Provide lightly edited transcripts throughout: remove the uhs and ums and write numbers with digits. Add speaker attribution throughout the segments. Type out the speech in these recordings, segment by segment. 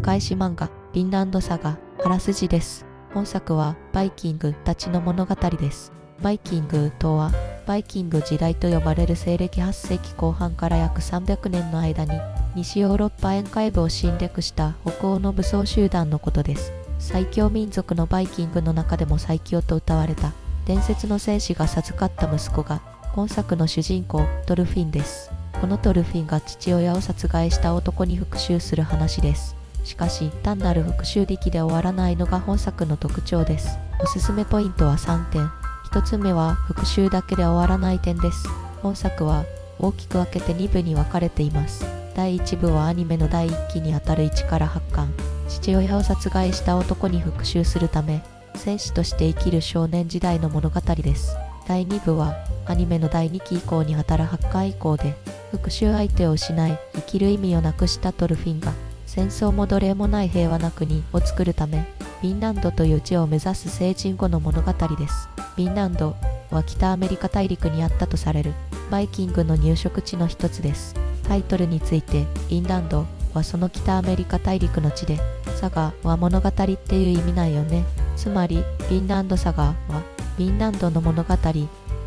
Speaker 1: 返し漫画、フィンランドサガ、あらすじです。本作はバイキングたちの物語です。バイキングとは、バイキング時代と呼ばれる西暦8世紀後半から約300年の間に、西ヨーロッパ沿海部を侵略した北欧の武装集団のことです。最強民族のバイキングの中でも最強と謳われた、伝説の戦士が授かった息子が、本作の主人公、トルフィンです。このトルフィンが父親を殺害した男に復讐する話です。しかし、単なる復讐劇で終わらないのが本作の特徴です。おすすめポイントは3点。1つ目は復讐だけで終わらない点です。本作は大きく分けて2部に分かれています。第1部はアニメの第1期にあたる1から8巻。父親を殺害した男に復讐するため、戦士として生きる少年時代の物語です。第2部はアニメの第2期以降にあたる8巻以降で、復讐相手を失い、生きる意味をなくしたトルフィンが、戦争も奴隷もない平和な国を作るため、フィンランドという地を目指す成人後の物語です。フィンランドは北アメリカ大陸にあったとされる、バイキングの入植地の一つです。タイトルについて、フィンランドはその北アメリカ大陸の地で、サガは物語っていう意味なんよね。つまり、フィンランドサガは、フィンランドの物語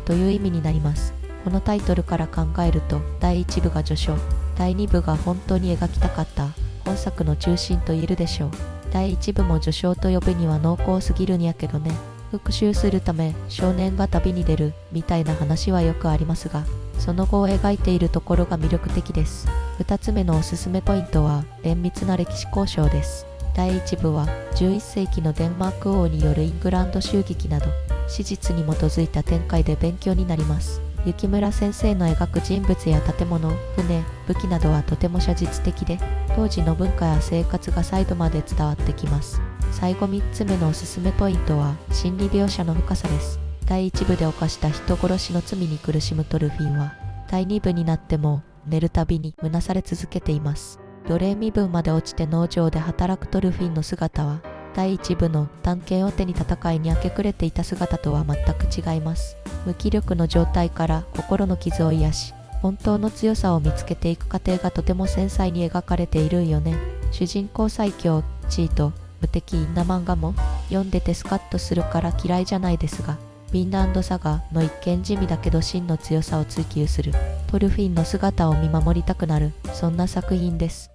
Speaker 1: という意味になります。このタイトルから考えると、第1部が序章、第2部が本当に描きたかった本作の中心と言えるでしょう。第1部も序章と呼ぶには濃厚すぎるんやけどね。復讐するため少年が旅に出るみたいな話はよくありますが、その後を描いているところが魅力的です。2つ目のおすすめポイントは綿密な歴史交渉です。第1部は11世紀のデンマーク王によるイングランド襲撃など、史実に基づいた展開で勉強になります。雪村先生の描く人物や建物、船、武器などはとても写実的で、当時の文化や生活が細部まで伝わってきます。最後3つ目のおすすめポイントは心理描写の深さです。第1部で犯した人殺しの罪に苦しむトルフィンは、第2部になっても寝るたびにうなされ続けています。奴隷身分まで落ちて農場で働くトルフィンの姿は、第1部の探検を手に戦いに明け暮れていた姿とは全く違います。無気力の状態から心の傷を癒し、本当の強さを見つけていく過程がとても繊細に描かれているんよね。主人公最強、地位と無敵な漫画も読んでてスカッとするから嫌いじゃないですが、フィンランドサガの一見地味だけど真の強さを追求するトルフィンの姿を見守りたくなる、そんな作品です。